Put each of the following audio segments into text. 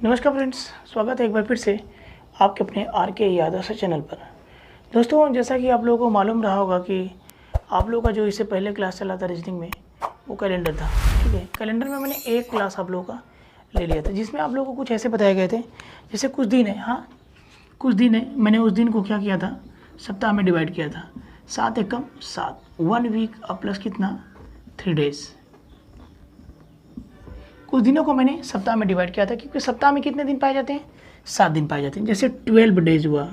नमस्कार फ्रेंड्स, स्वागत है एक बार फिर से आपके अपने आर के यादव से चैनल पर। दोस्तों, जैसा कि आप लोगों को मालूम रहा होगा कि आप लोगों का जो इससे पहले क्लास चला था रीजनिंग में, वो कैलेंडर था। ठीक है, कैलेंडर में मैंने एक क्लास आप लोगों का ले लिया था जिसमें आप लोगों को कुछ ऐसे बताए गए थे जैसे कुछ दिन है। हाँ, कुछ दिन है, मैंने उस दिन को क्या किया था, सप्ताह में डिवाइड किया था। 7 एकम 7, 1 वीक और प्लस कितना 3 डेज। कुछ दिनों को मैंने सप्ताह में डिवाइड किया था क्योंकि सप्ताह में कितने दिन पाए जाते हैं, 7 दिन पाए जाते हैं। जैसे 12 डेज हुआ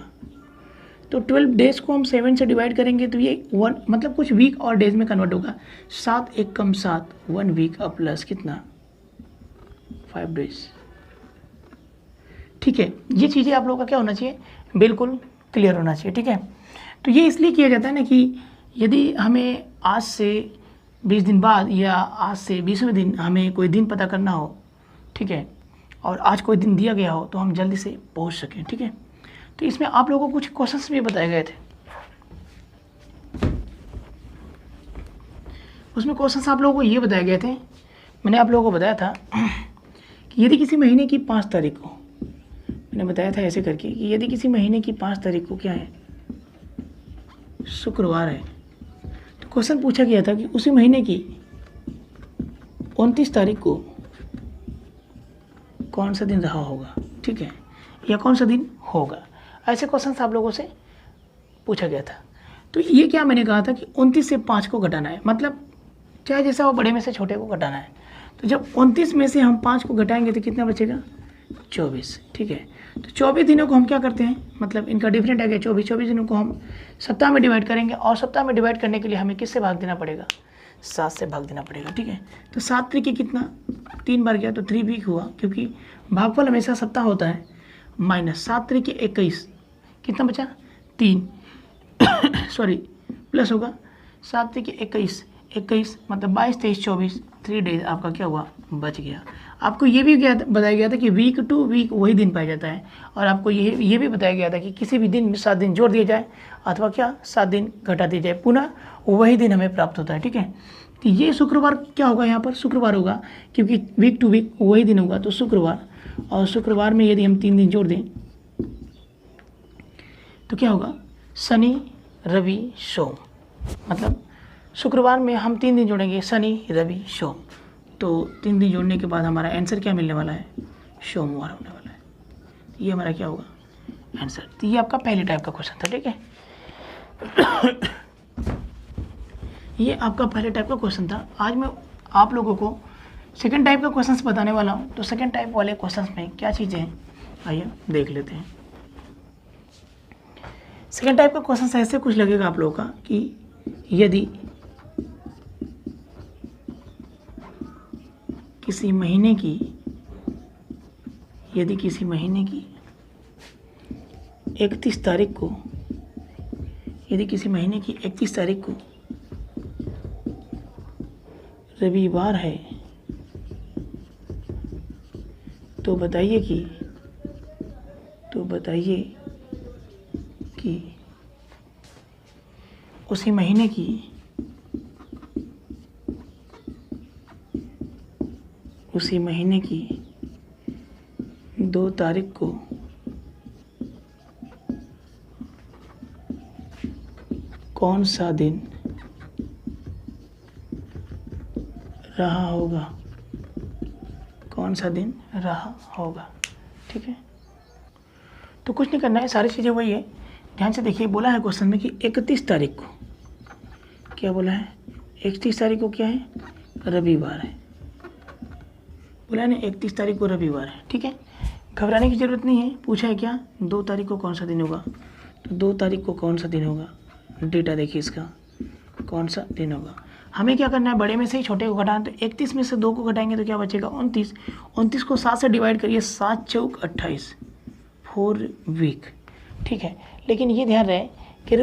तो 12 डेज को हम 7 से डिवाइड करेंगे तो ये 1 मतलब कुछ वीक और डेज में कन्वर्ट होगा। 7 एकम 7, 1 वीक और प्लस कितना 5 डेज। ठीक है, ये चीज़ें आप लोगों का क्या होना चाहिए, बिल्कुल क्लियर होना चाहिए। ठीक है, तो ये इसलिए किया जाता है ना कि यदि हमें आज से 20 दिन बाद या आज से 20वें दिन हमें कोई दिन पता करना हो, ठीक है, और आज कोई दिन दिया गया हो तो हम जल्दी से पहुंच सकें। ठीक है, तो इसमें आप लोगों को कुछ क्वेश्चंस भी बताए गए थे। उसमें क्वेश्चंस आप लोगों को ये बताए गए थे, मैंने आप लोगों को बताया था कि यदि किसी महीने की 5 तारीख को, मैंने बताया था ऐसे करके कि यदि किसी महीने की 5 तारीख को क्या है, शुक्रवार है, तो क्वेश्चन पूछा गया था कि उसी महीने की 29 तारीख को कौन सा दिन रहा होगा। ठीक है, या कौन सा दिन होगा, ऐसे क्वेश्चन आप लोगों से पूछा गया था। तो ये क्या मैंने कहा था कि 29 से 5 को घटाना है, मतलब चाहे जैसा हो बड़े में से छोटे को घटाना है। तो जब 29 में से हम 5 को घटाएंगे तो कितना बचेगा, 24। ठीक है, तो 24 दिनों को हम क्या करते हैं, मतलब इनका डिफरेंट आ गया 24 दिनों को हम सप्ताह में डिवाइड करेंगे और सप्ताह में डिवाइड करने के लिए हमें किससे भाग देना पड़ेगा, 7 से भाग देना पड़ेगा। ठीक है, तो 7 त्रिक कितना 3 बार गया तो 3 वीक हुआ, क्योंकि भागफल हमेशा सप्ताह होता है। माइनस 7 त्रिक 21, कितना बचा 3 सॉरी प्लस होगा 7 त्रिक 21 मतलब 22, 23, 24 3 डेज आपका क्या हुआ, बच गया। आपको ये भी बताया गया था कि वीक टू वीक वही दिन पाया जाता है, और आपको ये भी बताया गया था कि किसी भी दिन में 7 दिन जोड़ दिए जाए अथवा क्या 7 दिन घटा दिए जाए, पुनः वही दिन हमें प्राप्त होता है। ठीक है, तो ये शुक्रवार क्या होगा, यहाँ पर शुक्रवार होगा क्योंकि वीक टू वीक वही दिन होगा, तो शुक्रवार। और शुक्रवार में यदि हम 3 दिन जोड़ दें तो क्या होगा, शनि रवि सोम, मतलब शुक्रवार में हम 3 दिन जोड़ेंगे, शनि रवि सोम, तो 3 दिन जोड़ने के बाद हमारा आंसर क्या मिलने वाला है, सोमवार होने वाला है। ये हमारा क्या होगा आंसर। तो ये आपका पहले टाइप का क्वेश्चन था। ठीक है, ये आपका पहले टाइप का क्वेश्चन था। आज मैं आप लोगों को सेकंड टाइप का क्वेश्चंस बताने वाला हूँ। तो सेकंड टाइप वाले क्वेश्चंस में क्या चीज़ें हैं, आइए देख लेते हैं। सेकंड टाइप का क्वेश्चन ऐसे कुछ लगेगा आप लोगों का कि यदि किसी महीने की 31 तारीख को, यदि किसी महीने की 31 तारीख को रविवार है तो बताइए कि उसी महीने की 2 तारीख को कौन सा दिन रहा होगा। ठीक है, तो कुछ नहीं करना है, सारी चीज़ें वही है। ध्यान से देखिए, बोला है क्वेश्चन में कि 31 तारीख को, क्या बोला है, 31 तारीख को क्या है, रविवार है। बोला है ना 31 तारीख को रविवार है। ठीक है, घबराने की ज़रूरत नहीं है। पूछा है क्या, 2 तारीख को कौन सा दिन होगा, तो 2 तारीख को कौन सा दिन होगा, डेटा देखिए इसका कौन सा दिन होगा। हमें क्या करना है, बड़े में से ही छोटे को घटाना। तो 31 में से 2 को घटाएंगे तो क्या बचेगा 29। 29 को 7 से डिवाइड करिए, 7 चौक 28, 4 वीक। ठीक है, लेकिन ये ध्यान रहे कि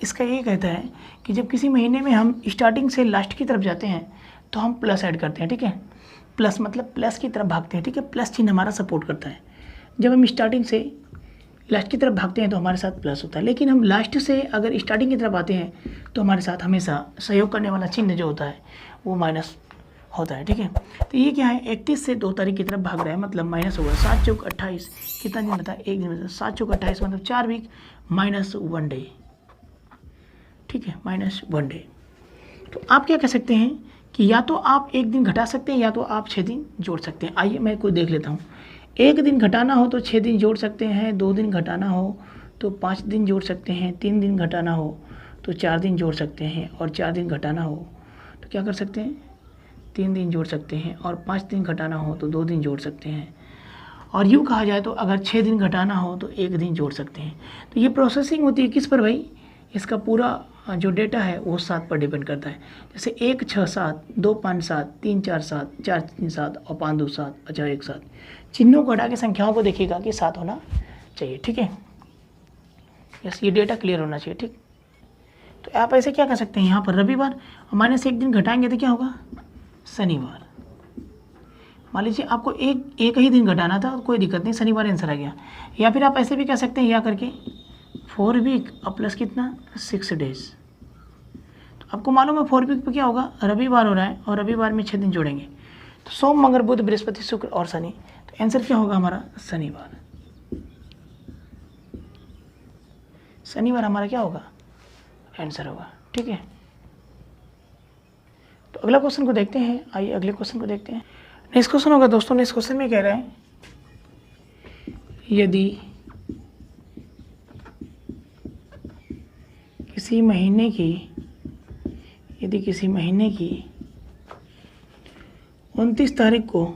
इसका ये कहता है कि जब किसी महीने में हम स्टार्टिंग से लास्ट की तरफ जाते हैं तो हम प्लस ऐड करते हैं। ठीक है, प्लस मतलब प्लस की तरफ भागते हैं। ठीक है, प्लस चिन्ह हमारा सपोर्ट करता है। जब हम स्टार्टिंग से लास्ट की तरफ भागते हैं तो हमारे साथ प्लस होता है, लेकिन हम लास्ट से अगर स्टार्टिंग की तरफ आते हैं तो हमारे साथ हमेशा सहयोग करने वाला चिन्ह जो होता है वो माइनस होता है, ठीक है। तो ये क्या है, 31 से 2 तारीख की तरफ भाग रहा है, मतलब माइनस होगा 7 चौक 28, कितना दिन बता, एक दिन बता, 7 चौक 28 मतलब 4 वीक माइनस 1 डे, ठीक है, माइनस 1 डे। तो आप क्या कह सकते हैं कि या तो आप एक दिन घटा सकते हैं या तो आप 6 दिन जोड़ सकते हैं। आइए मैं कोई देख लेता हूँ। एक दिन घटाना हो तो 6 दिन जोड़ सकते हैं, 2 दिन घटाना हो तो 5 दिन जोड़ सकते हैं, 3 दिन घटाना हो तो 4 दिन जोड़ सकते हैं, और 4 दिन घटाना हो तो क्या कर सकते हैं, 3 दिन जोड़ सकते हैं, और 5 दिन घटाना हो तो 2 दिन जोड़ सकते हैं, और यूँ कहा जाए तो अगर 6 दिन घटाना हो तो 1 दिन जोड़ सकते हैं। तो ये प्रोसेसिंग होती है किस पर भाई, इसका पूरा जो डेटा है वो 7 पर डिपेंड करता है। जैसे 1 6 7, 2 5 7, 3 4 7, 4 3 7 और 5 2 7, अच्छा 1 7, चिन्हों को हटा के संख्याओं को देखिएगा कि 7 होना चाहिए, ठीक है। यस, ये डेटा क्लियर होना चाहिए, ठीक। तो आप ऐसे क्या कर सकते हैं, यहाँ पर रविवार माइनस 1 दिन घटाएंगे तो क्या होगा, शनिवार। मान लीजिए आपको एक ही दिन घटाना था, कोई दिक्कत नहीं, शनिवार आंसर आ गया। या फिर आप ऐसे भी कह सकते हैं, या करके 4 वीक और प्लस कितना 6 डेज। तो आपको मालूम है 4 वीक पे क्या होगा, रविवार हो रहा है और रविवार में 6 दिन जोड़ेंगे, तो सोम मंगल बुध बृहस्पति शुक्र और शनि, तो आंसर क्या होगा हमारा, शनिवार। शनिवार हमारा क्या होगा, आंसर होगा, ठीक है। तो अगला क्वेश्चन को देखते हैं, आइए अगले क्वेश्चन को देखते हैं। नेक्स्ट क्वेश्चन होगा दोस्तों, नेक्स्ट क्वेश्चन में कह रहा है यदि किसी महीने की 29 तारीख को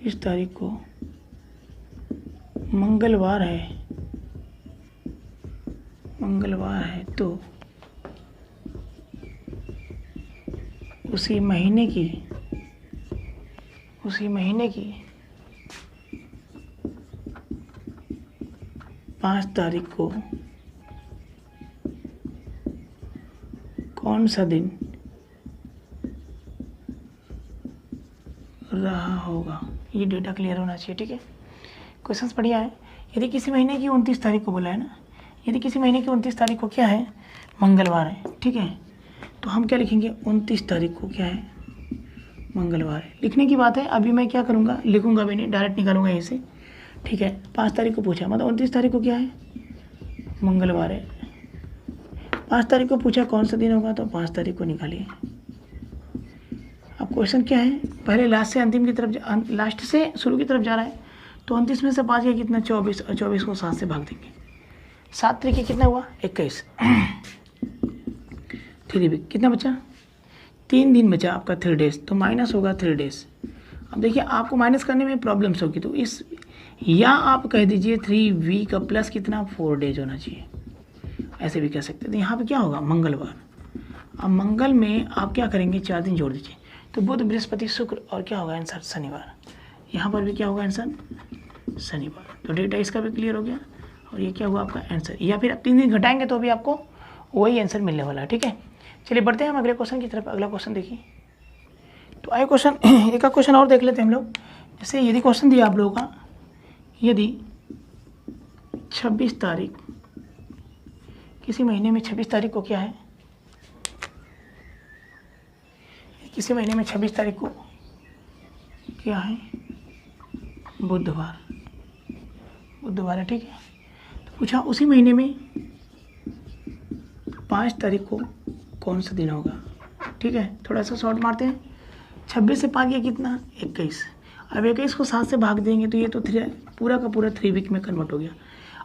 इस तारीख को मंगलवार है तो उसी महीने की 5 तारीख को कौन सा दिन रहा होगा। ये डेटा क्लियर होना चाहिए, ठीक है। क्वेश्चंस बढ़िया है। यदि किसी महीने की 29 तारीख को बोला है ना, यदि किसी महीने की 29 तारीख को क्या है, मंगलवार है, ठीक है, तो हम क्या लिखेंगे, 29 तारीख को क्या है, मंगलवार है। लिखने की बात है, अभी मैं क्या करूँगा, लिखूँगा भी नहीं, डायरेक्ट निकालूंगा यहीं से, ठीक है। 5 तारीख को पूछा, मतलब 29 तारीख को क्या है, मंगलवार है। 5 तारीख को पूछा कौन सा दिन होगा, तो 5 तारीख को निकालिए। अब क्वेश्चन क्या है, पहले लास्ट से अंतिम की तरफ, लास्ट से शुरू की तरफ जा रहा है, तो 29 में से 5 गया कितना, 24, और 24 को 7 से भाग देंगे। 7 तरीके कितना हुआ, 21। 3 वीक कितना बचा, 3 दिन बचा आपका, 3 डेज, तो माइनस होगा 3 डेज। अब देखिए आपको माइनस करने में प्रॉब्लम्स होगी, तो इस, या आप कह दीजिए 3 वीक का प्लस कितना, 4 डेज होना चाहिए, ऐसे भी कह सकते हैं। तो यहाँ पे क्या होगा, मंगलवार। अब मंगल में आप क्या करेंगे, 4 दिन जोड़ दीजिए, तो बुध बृहस्पति शुक्र और क्या होगा आंसर, शनिवार। यहाँ पर भी क्या होगा आंसर, शनिवार। तो डेटा इसका भी क्लियर हो गया, और ये क्या हुआ आपका आंसर। या फिर आप 3 दिन घटाएंगे तो भी आपको वही आंसर मिलने वाला है, ठीक है। चलिए बढ़ते हैं हम अगले क्वेश्चन की तरफ। अगला क्वेश्चन देखिए, तो आए क्वेश्चन, एक का क्वेश्चन और देख लेते हैं हम लोग। जैसे यदि क्वेश्चन दिया आप लोगों का, यदि 26 तारीख, किसी महीने में 26 तारीख को क्या है, किसी महीने में 26 तारीख को क्या है, बुधवार है, ठीक है। तो पूछा उसी महीने में 5 तारीख को कौन सा दिन होगा, ठीक है। थोड़ा सा शॉर्ट मारते हैं, 26 से 5 गया कितना, 21। अब 21 को 7 से भाग देंगे तो ये तो पूरा का पूरा 3 वीक में कन्वर्ट हो गया।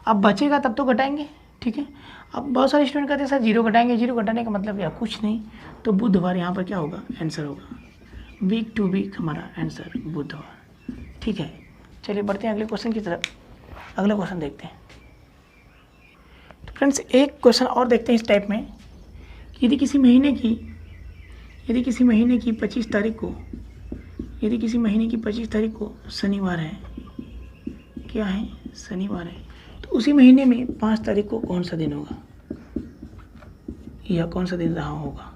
अब बचेगा तब तो घटाएंगे, ठीक है। अब बहुत सारे स्टूडेंट कहते हैं सर 0 घटाएंगे, 0 घटाने का मतलब क्या, कुछ नहीं, तो बुधवार यहाँ पर क्या होगा, आंसर होगा, वीक टू वीक हमारा आंसर बुधवार, ठीक है। चलिए बढ़ते हैं अगले क्वेश्चन की तरफ। अगला क्वेश्चन देखते हैं। तो फ्रेंड्स एक क्वेश्चन और देखते हैं इस टाइप में, यदि किसी महीने की 25 तारीख को, यदि किसी महीने की 25 तारीख को शनिवार है, क्या है, शनिवार है, तो उसी महीने में 5 तारीख को कौन सा दिन होगा, या कौन सा दिन रहा होगा।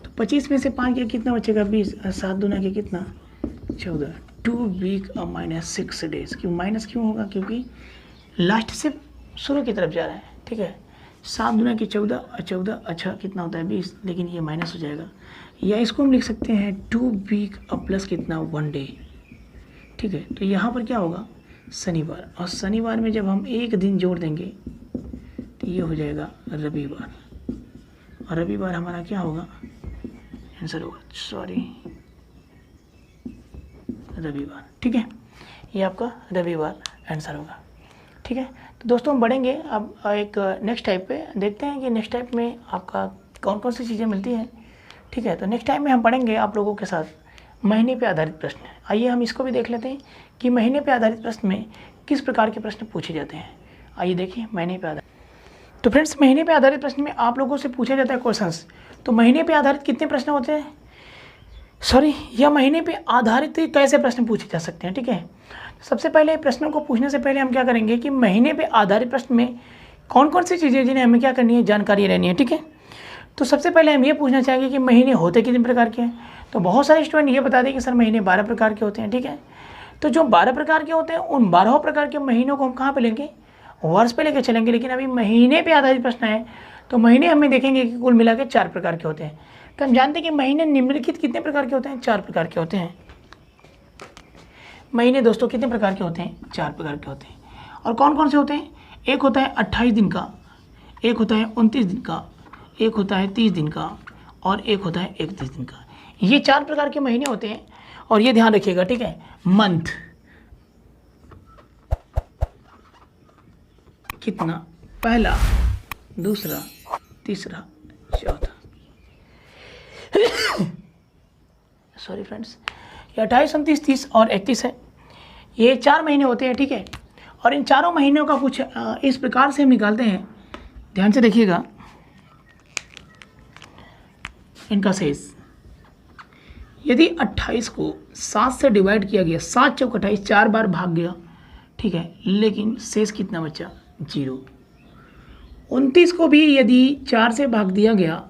तो 25 में से 5 के कितना बचेगा, 20, 7 दूना के कितना, 14, 2 वीक और माइनस 6 डेज। क्यों माइनस क्यों होगा, क्योंकि लास्ट से शुरू की तरफ जा रहा है, ठीक है। 7 दूना की 14 और 14 अच्छा कितना होता है, 20, लेकिन ये माइनस हो जाएगा। या इसको हम लिख सकते हैं 2 वीक और प्लस कितना 1 डे। ठीक है, तो यहाँ पर क्या होगा शनिवार, और शनिवार में जब हम एक दिन जोड़ देंगे तो ये हो जाएगा रविवार, और रविवार हमारा क्या होगा आंसर होगा, सॉरी रविवार। ठीक है, ये आपका रविवार आंसर होगा। ठीक है, तो दोस्तों हम बढ़ेंगे अब एक नेक्स्ट टाइप पे, देखते हैं कि नेक्स्ट टाइप में आपका कौन कौन सी चीज़ें मिलती हैं। ठीक है, तो नेक्स्ट टाइम में हम पढ़ेंगे आप लोगों के साथ महीने पे आधारित प्रश्न। आइए हम इसको भी देख लेते हैं कि महीने पे आधारित प्रश्न में किस प्रकार के प्रश्न पूछे जाते हैं। आइए देखिए महीने पे आधारित। तो फ्रेंड्स, महीने पे आधारित प्रश्न में आप लोगों से पूछा जाता है क्वेश्चंस। तो महीने पे आधारित कितने प्रश्न होते हैं, सॉरी, या महीने पे आधारित कैसे प्रश्न पूछे जा सकते हैं। ठीक है, सबसे पहले प्रश्नों को पूछने से पहले हम क्या करेंगे कि महीने पे आधारित प्रश्न में कौन कौन सी चीज़ें जिन्हें हमें क्या करनी है, जानकारी रहनी है। ठीक है, तो सबसे पहले हम ये पूछना चाहेंगे कि महीने होते कितने प्रकार के हैं। तो बहुत सारे स्टूडेंट ये बता दें कि सर महीने 12 प्रकार के होते हैं। ठीक है, तो जो 12 प्रकार के होते हैं उन 12 प्रकार के महीनों को हम कहाँ पे लेंगे, वर्ष पे लेके चलेंगे। लेकिन अभी महीने पे आधारित प्रश्न है तो महीने हमें देखेंगे कि कुल मिला के 4 प्रकार के होते हैं। तो हम जानते हैं कि महीने निम्नलिखित कितने प्रकार के होते हैं, 4 प्रकार के होते हैं। महीने दोस्तों कितने प्रकार के होते हैं, 4 प्रकार के होते हैं। और कौन कौन से होते हैं, एक होता है 28 दिन का, एक होता है 29 दिन का, एक होता है 30 दिन का, और एक होता है 31 दिन का। ये 4 प्रकार के महीने होते हैं। और ये ध्यान रखिएगा, ठीक है, मंथ कितना, पहला, दूसरा, तीसरा, चौथा। सॉरी फ्रेंड्स, ये 28, 29, 30 और 31 है। ये 4 महीने होते हैं। ठीक है, और इन चारों महीनों का कुछ इस प्रकार से हम निकालते हैं, ध्यान से देखिएगा। इनका शेष यदि 28 को 7 से डिवाइड किया गया, 7 चौक 28, 4 बार भाग गया। ठीक है, लेकिन शेष कितना बचा, 0। 29 को भी यदि 4 से भाग दिया गया,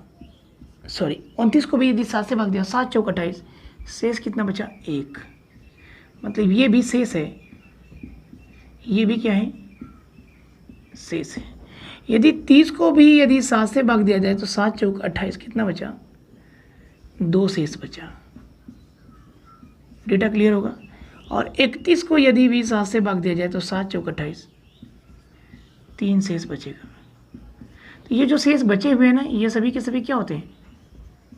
सॉरी 29 को भी यदि 7 से भाग दिया, 7 चौक 28, शेष कितना बचा, 1। मतलब ये भी शेष है, ये भी क्या है, शेष है। यदि 30 को भी यदि 7 से भाग दिया जाए तो 7 चौक 28 कितना बचा, 2 शेष बचा। डेटा क्लियर होगा। और 31 को यदि भी 7 से भाग दिया जाए तो 7 चौक 28, 3 शेष बचेगा। तो ये जो शेष बचे हुए हैं ना, ये सभी के सभी क्या होते हैं,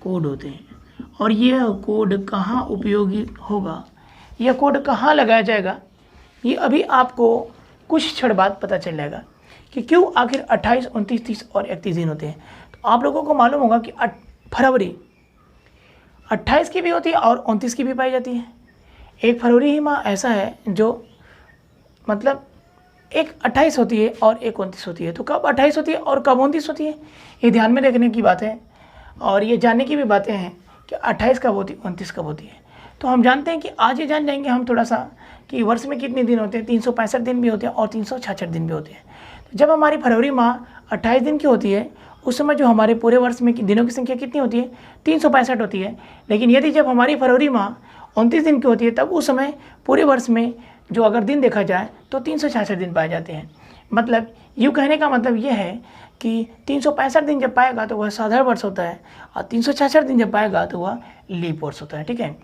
कोड होते हैं। और ये कोड कहाँ उपयोगी होगा, यह कोड कहाँ लगाया जाएगा, ये अभी आपको कुछ क्षण बाद पता चल जाएगा कि क्यों आखिर 28, 29, 30 और 31 दिन होते हैं। तो आप लोगों को मालूम होगा कि फरवरी 28 की भी होती है और 29 की भी पाई जाती है। एक फरवरी ही माह ऐसा है जो मतलब एक 28 होती है और एक 29 होती है। तो कब 28 होती है और कब 29 होती है, ये ध्यान में रखने की बात है। और ये जानने की भी बातें हैं कि 28 कब होती है, 29 कब होती है। तो हम जानते हैं कि आज ये जान जाएंगे हम थोड़ा सा कि वर्ष में कितने दिन होते हैं, 365 दिन भी होते हैं और 366 दिन भी होते हैं। तो जब हमारी फरवरी माह 28 दिन की होती है, उस समय जो हमारे पूरे वर्ष में दिनों की संख्या कितनी होती है, 365 होती है। लेकिन यदि जब हमारी फरवरी माह 29 दिन की होती है, तब उस समय पूरे वर्ष में जो अगर दिन देखा जाए तो 366 दिन पाए जाते हैं। मतलब यूँ कहने का मतलब ये है कि 365 दिन जब पाएगा तो वह साधारण वर्ष होता है, और 366 दिन जब पाएगा तो वह लीप वर्ष होता है। ठीक है,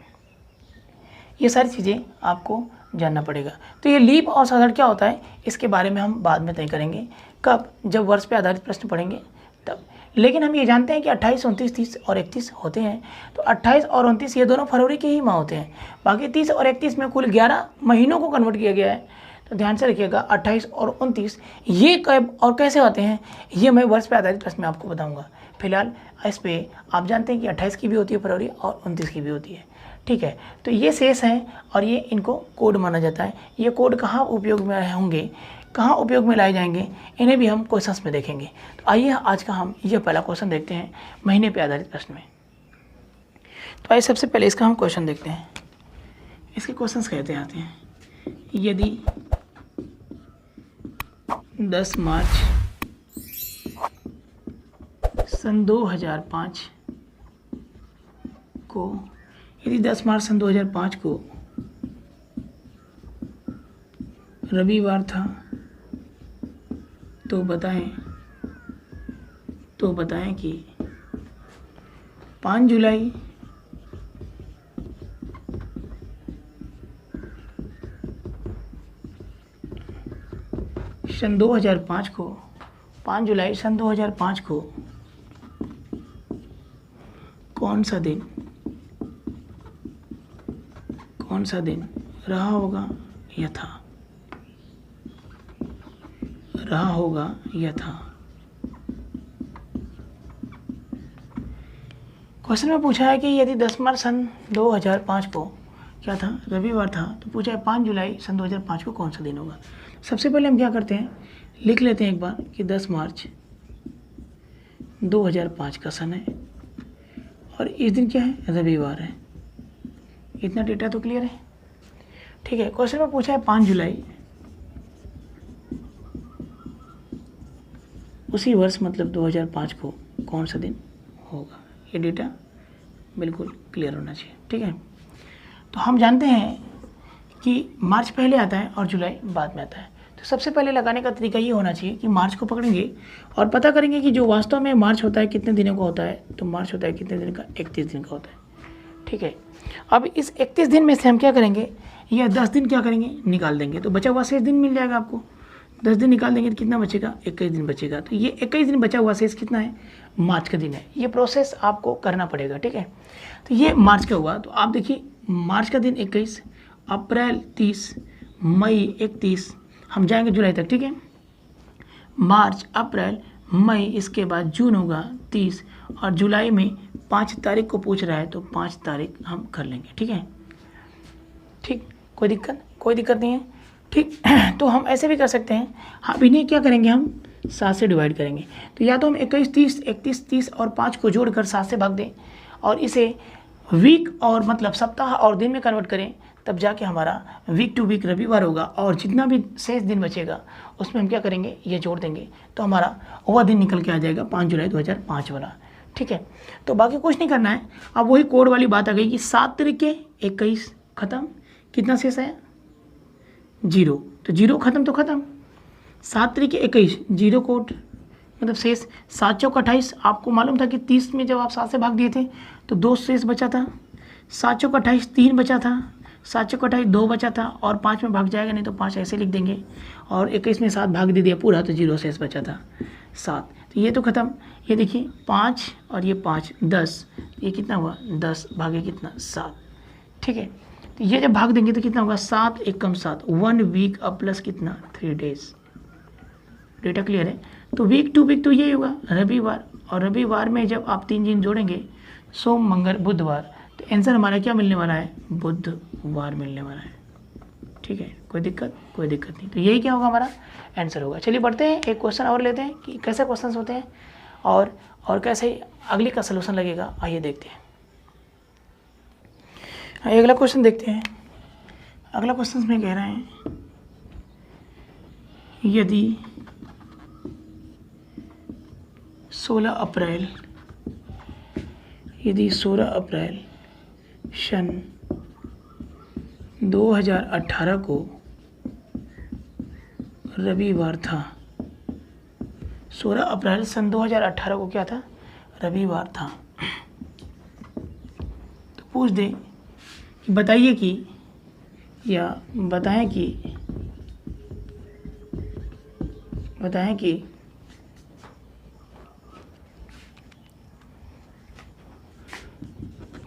ये सारी चीज़ें आपको जानना पड़ेगा। तो ये लीप और साधारण क्या होता है, इसके बारे में हम बाद में तय करेंगे, कब, जब वर्ष पे आधारित प्रश्न पढ़ेंगे तब। लेकिन हम ये जानते हैं कि 28, 29, 30 और 31 होते हैं। तो 28 और 29 ये दोनों फरवरी के ही माह होते हैं। बाकी 30 और 31 में कुल 11 महीनों को कन्वर्ट किया गया है। तो ध्यान से रखिएगा, 28 और 29 ये कब और कैसे होते हैं, ये मैं वर्ष पे आधारित प्रश्न में आपको बताऊँगा। फिलहाल इस पर आप जानते हैं कि 28 की भी होती है फरवरी और 29 की भी होती है। ठीक है, तो ये शेष हैं और ये इनको कोड माना जाता है। ये कोड कहाँ उपयोग में होंगे, कहाँ उपयोग में लाए जाएंगे, इन्हें भी हम क्वेश्चंस में देखेंगे। तो आइए आज का हम ये पहला क्वेश्चन देखते हैं महीने पे आधारित प्रश्न में। तो आइए सबसे पहले इसका हम क्वेश्चन देखते हैं। इसके क्वेश्चंस कहते आते हैं, यदि 10 मार्च सन 2005 को, यदि 10 मार्च सन 2005 को रविवार था तो बताएं कि 5 जुलाई सन 2005 को, 5 जुलाई सन 2005 को कौन सा दिन रहा होगा यथा। क्वेश्चन में पूछा है कि यदि 10 मार्च सन 2005 को क्या था, रविवार था, तो पूछा है 5 जुलाई सन 2005 को कौन सा दिन होगा। सबसे पहले हम क्या करते हैं, लिख लेते हैं एक बार कि 10 मार्च 2005 का सन है और इस दिन क्या है, रविवार है। इतना डेटा तो क्लियर है, ठीक है। क्वेश्चन में पूछा है 5 जुलाई, उसी वर्ष मतलब 2005 को कौन सा दिन होगा। ये डेटा बिल्कुल क्लियर होना चाहिए, ठीक है। तो हम जानते हैं कि मार्च पहले आता है और जुलाई बाद में आता है। तो सबसे पहले लगाने का तरीका ये होना चाहिए कि मार्च को पकड़ेंगे और पता करेंगे कि जो वास्तव में मार्च होता है कितने दिनों का होता है। तो मार्च होता है कितने दिन का, 31 दिन का होता है, ठीक है। अब इस 31 दिन में से हम क्या करेंगे, या 10 दिन क्या करेंगे, निकाल देंगे। तो बचा हुआ शेष दिन मिल जाएगा आपको। 10 दिन निकाल देंगे तो कितना बचेगा, 21 दिन बचेगा। तो ये 21 दिन बचा हुआ शेष कितना है, मार्च का दिन है। ये प्रोसेस आपको करना पड़ेगा, ठीक है। तो ये मार्च का हुआ। तो आप देखिए मार्च का दिन 21, अप्रैल 30, मई 31, हम जाएंगे जुलाई तक, ठीक है। मार्च, अप्रैल, मई, इसके बाद जून होगा 30 और जुलाई में 5 तारीख को पूछ रहा है तो 5 तारीख हम कर लेंगे, ठीक है। ठीक, कोई दिक्कत नहीं है, ठीक। तो हम ऐसे भी कर सकते हैं, हम इन्हें क्या करेंगे, हम 7 से डिवाइड करेंगे। तो या तो हम 21, 30, 31, 30 और 5 को जोड़कर 7 से भाग दें और इसे वीक और मतलब सप्ताह और दिन में कन्वर्ट करें, तब जाके हमारा वीक टू वीक रविवार होगा और जितना भी शेष दिन बचेगा उसमें हम क्या करेंगे, ये जोड़ देंगे तो हमारा वह दिन निकल के आ जाएगा 5 जुलाई 2005 वाला, ठीक है। तो बाकी कुछ नहीं करना है। अब वही कोड वाली बात आ गई कि 7 तरीके 21 खत्म, कितना शेष है, 0। तो 0 खत्म तो खत्म, 7 तरीके 21, 0 कोड मतलब शेष 7 चौक 28। आपको मालूम था कि 30 में जब आप 7 से भाग दिए थे तो 2 शेष बचा था, 7 चौक 28, 3 बचा था, 7 चौक 28, 2 बचा था और 5 में भाग जाएगा नहीं तो 5 ऐसे लिख देंगे और 21 में 7 भाग दे दिया पूरा तो 0 शेष बचा था 7। तो ये तो खत्म। ये देखिए 5 और ये 5, 10, ये कितना हुआ, 10 भागे कितना, 7, ठीक है। तो ये जब भाग देंगे तो कितना होगा, 7 एकम 7, 1 वीक अब प्लस कितना, 3 डेज। डेटा क्लियर है। तो वीक टू वीक तो यही होगा रविवार, और रविवार में जब आप 3 दिन जोड़ेंगे सोम, मंगल, बुधवार, तो आंसर हमारा क्या मिलने वाला है, बुधवार मिलने वाला है, ठीक है। कोई दिक्कत नहीं। तो यही क्या होगा, हमारा आंसर होगा। चलिए बढ़ते हैं, एक क्वेश्चन और लेते हैं कि कैसे क्वेश्चंस होते हैं और कैसे अगली का सलूशन लगेगा। आइए देखते हैं, अगला क्वेश्चन देखते हैं। अगला क्वेश्चन में कह रहे हैं यदि 16 अप्रैल सन 2018 को रविवार था, 16 अप्रैल सन 2018 को क्या था, रविवार था। तो पूछ दे कि बताइए कि या बताएं कि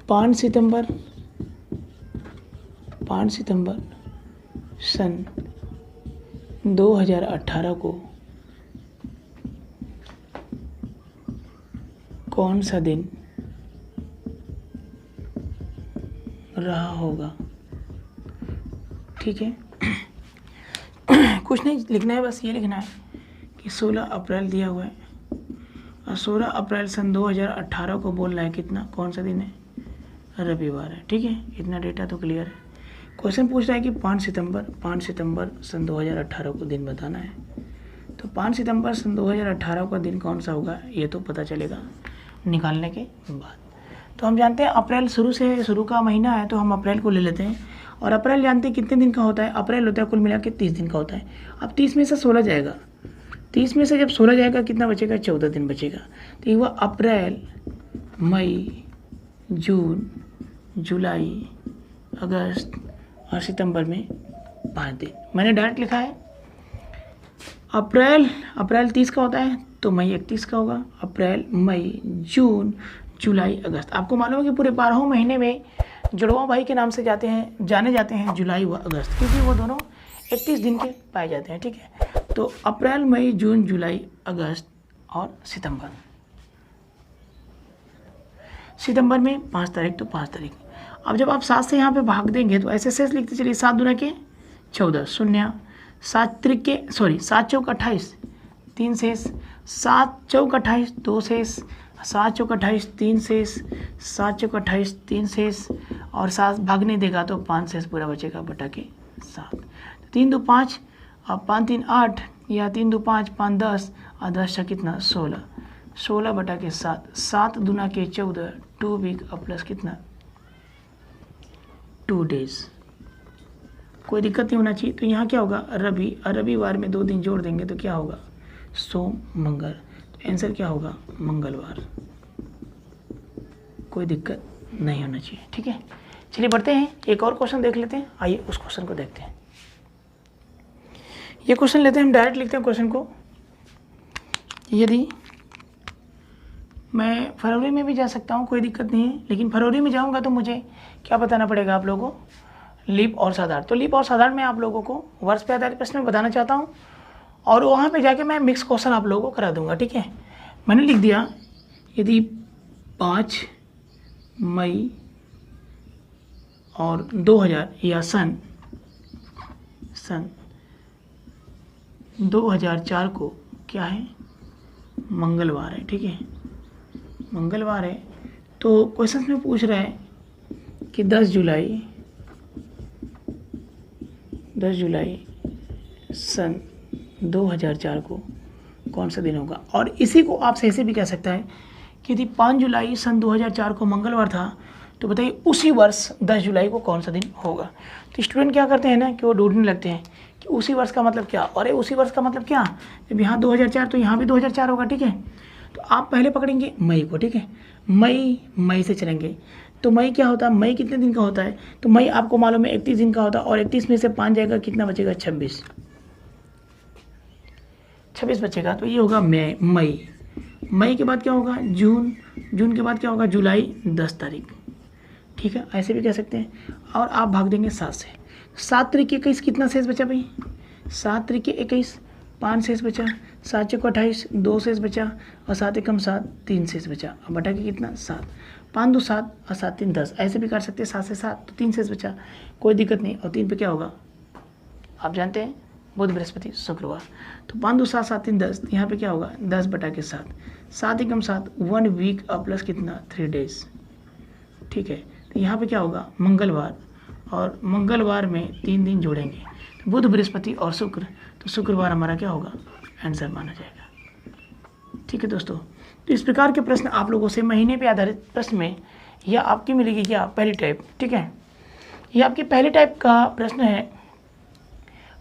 5 सितंबर सन 2018 को कौन सा दिन रहा होगा, ठीक है। कुछ नहीं लिखना है, बस ये लिखना है कि 16 अप्रैल दिया हुआ है और 16 अप्रैल सन 2018 को बोल रहा है कितना, कौन सा दिन है, रविवार है, ठीक है। इतना डेटा तो क्लियर है। क्वेश्चन पूछ रहा है कि 5 सितंबर सन 2018 को दिन बताना है। तो 5 सितंबर सन 2018 का दिन कौन सा होगा, ये तो पता चलेगा निकालने के बाद। तो हम जानते हैं अप्रैल शुरू का महीना है, तो हम अप्रैल को ले लेते हैं और अप्रैल जानते हैं कितने दिन का होता है, अप्रैल होता है कुल मिला के 30 दिन का होता है। अब 30 में से 16 जाएगा, 30 में से जब 16 जाएगा कितना बचेगा, 14 दिन बचेगा। तो ये हुआ अप्रैल, मई, जून, जुलाई, अगस्त और सितंबर में 5 दिन। मैंने डायरेक्ट लिखा है अप्रैल अप्रैल 30 का होता है तो मई 31 का होगा। अप्रैल, मई, जून, जुलाई, अगस्त। आपको मालूम है कि पूरे 12 महीने में जुड़वा भाई के नाम से जाने जाते हैं जुलाई व अगस्त, क्योंकि वो दोनों 31 दिन के पाए जाते हैं। ठीक है, तो अप्रैल, मई, जून, जुलाई, अगस्त और सितंबर। सितंबर में 5 तारीख तो 5 तारीख। अब जब आप 7 से यहाँ पे भाग देंगे तो ऐसे शेष लिखते चलिए, 7 दूना के 14, शून्य, 7 त्रिक के 7 चौक 28, 3 शेष, 7 चौक 28, 2 शेष, 7 चौक 28, 3 शेष, 7 चौक 28, 3 शेष, और 7 भाग नहीं देगा तो 5 शेष पूरा बचेगा बटा के 7। 3 2 5 और 5 3 8, या 3 2 5 5 10 और 10 का कितना 16, 16 बटा के 7, 7 दूना के 14, 2 वीक और प्लस कितना 2 डेज। कोई दिक्कत नहीं होना चाहिए। तो यहाँ क्या होगा, रविवार में 2 दिन जोड़ देंगे तो क्या होगा, सोम, मंगल। तो आंसर क्या होगा, मंगलवार। कोई दिक्कत नहीं होना चाहिए। ठीक है, चलिए बढ़ते हैं, एक और क्वेश्चन देख लेते हैं। आइए उस क्वेश्चन को देखते हैं। ये क्वेश्चन लेते हैं, हम डायरेक्ट लिखते हैं क्वेश्चन को। यदि मैं फरवरी में भी जा सकता हूँ, कोई दिक्कत नहीं है, लेकिन फरवरी में जाऊँगा तो मुझे क्या बताना पड़ेगा आप लोगों को, लीप और साधारण। तो लीप और साधारण में आप लोगों को वर्ष पे आधारित प्रश्न में बताना चाहता हूँ, और वहाँ पे जाके मैं मिक्स क्वेश्चन आप लोगों को करा दूँगा। ठीक है, मैंने लिख दिया, यदि 5 मई और 2000 या सन 2004 को क्या है, मंगलवार है। ठीक है, मंगलवार है। तो क्वेश्चन में पूछ रहा है कि 10 जुलाई सन 2004 को कौन सा दिन होगा। और इसी को आप ऐसे भी कह सकता है कि यदि 5 जुलाई सन 2004 को मंगलवार था तो बताइए उसी वर्ष 10 जुलाई को कौन सा दिन होगा। तो स्टूडेंट क्या करते हैं ना कि वो ढूंढने लगते हैं कि उसी वर्ष का मतलब क्या, और उसी वर्ष का मतलब क्या, जब यहाँ 2004 तो यहाँ भी 2004 होगा। ठीक है, तो आप पहले पकड़ेंगे मई को। ठीक है, मई से चलेंगे तो मई क्या होता है, मई कितने दिन का होता है, तो मई आपको मालूम है 31 दिन का होता है, और 31 में से 5 जाएगा, कितना बचेगा 26 बचेगा। तो ये होगा मई के बाद क्या होगा, जून के बाद क्या होगा, जुलाई 10 तारीख। ठीक है, ऐसे भी कह सकते हैं। और आप भाग देंगे 7 से, 7 त्रिक 21, कितना शेष बचा भाई, 7 त्रिक 21, 5 शेष बचा, 7 चौक 28, 2 शेष बचा, और 7 एकम 7, 3 शेष बचा, और बटा के कितना 7, 5 2 7 और 7 3 10। ऐसे भी कर सकते हैं, 7 से 7 तो 3 शेष बचा, कोई दिक्कत नहीं। और 3 पे क्या होगा, आप जानते हैं बुध, बृहस्पति, शुक्रवार। तो 5 2 7 7 3 10, यहाँ पे क्या होगा 10 बटा के 7, 7 एकम 7, 1 वीक और प्लस कितना 3 डेज। ठीक है, तो यहाँ पे क्या होगा, मंगलवार, और मंगलवार में 3 दिन जोड़ेंगे, तो बुध, बृहस्पति और शुक्र, तो शुक्रवार हमारा क्या होगा, आंसर माना जाएगा। ठीक है दोस्तों, तो इस प्रकार के प्रश्न आप लोगों से महीने पे आधारित प्रश्न में यह आपकी मिलेगी क्या, पहली टाइप। ठीक है, ये आपकी पहली टाइप का प्रश्न है।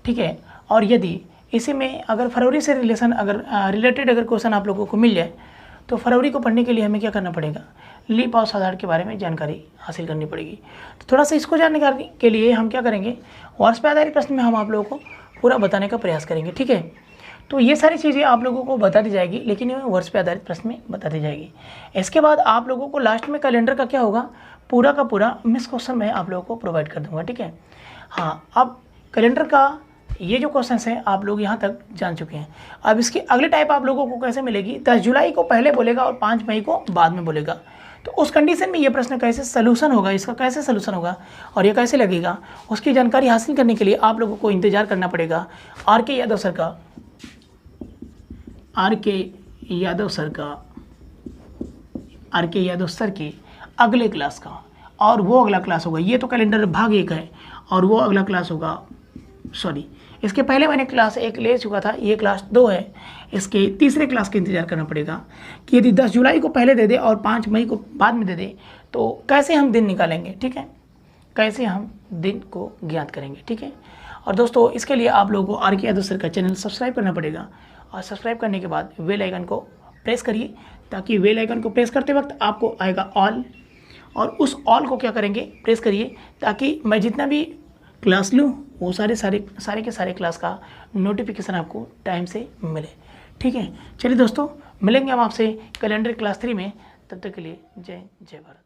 ठीक है, और यदि इसी में अगर फरवरी से रिलेटेड अगर क्वेश्चन आप लोगों को मिल जाए तो फरवरी को पढ़ने के लिए हमें क्या करना पड़ेगा, लीप और साधारण के बारे में जानकारी हासिल करनी पड़ेगी। तो थोड़ा सा इसको जानने के लिए हम क्या करेंगे, वर्ष पे आधारित प्रश्न में हम आप लोगों को पूरा बताने का प्रयास करेंगे। ठीक है, तो ये सारी चीज़ें आप लोगों को बता दी जाएगी, लेकिन ये वर्ष पे आधारित प्रश्न में बता दी जाएगी। इसके बाद आप लोगों को लास्ट में कैलेंडर का क्या होगा, पूरा का पूरा मिस क्वेश्चन मैं आप लोगों को प्रोवाइड कर दूंगा। ठीक है, हाँ, अब कैलेंडर का ये जो क्वेश्चन हैं आप लोग यहाँ तक जान चुके हैं। अब इसकी अगली टाइप आप लोगों को कैसे मिलेगी, 10 जुलाई को पहले बोलेगा और 5 मई को बाद में बोलेगा। तो उस कंडीशन में ये प्रश्न कैसे सोल्यूशन होगा, इसका कैसे सोल्यूशन होगा और ये कैसे लगेगा, उसकी जानकारी हासिल करने के लिए आप लोगों को इंतजार करना पड़ेगा आर के यादव सर के अगले क्लास का। और वो अगला क्लास होगा, ये तो कैलेंडर भाग 1 है, और वो अगला क्लास होगा, सॉरी इसके पहले मैंने क्लास 1 ले चुका था, ये क्लास 2 है। इसके तीसरे क्लास का इंतजार करना पड़ेगा कि यदि 10 जुलाई को पहले दे दे और 5 मई को बाद में दे दे तो कैसे हम दिन निकालेंगे। ठीक है, कैसे हम दिन को ज्ञात करेंगे। ठीक है, और दोस्तों इसके लिए आप लोगों को आर के यादव सर का चैनल सब्सक्राइब करना पड़ेगा, और सब्सक्राइब करने के बाद बेल आइकन को प्रेस करिए, ताकि बेल आइकन को प्रेस करते वक्त आपको आएगा ऑल, और उस ऑल को क्या करेंगे, प्रेस करिए, ताकि मैं जितना भी क्लास लूँ वो सारे के सारे क्लास का नोटिफिकेशन आपको टाइम से मिले। ठीक है, चलिए दोस्तों, मिलेंगे हम आपसे कैलेंडर क्लास 3 में। तब तक के लिए जय जय भारत।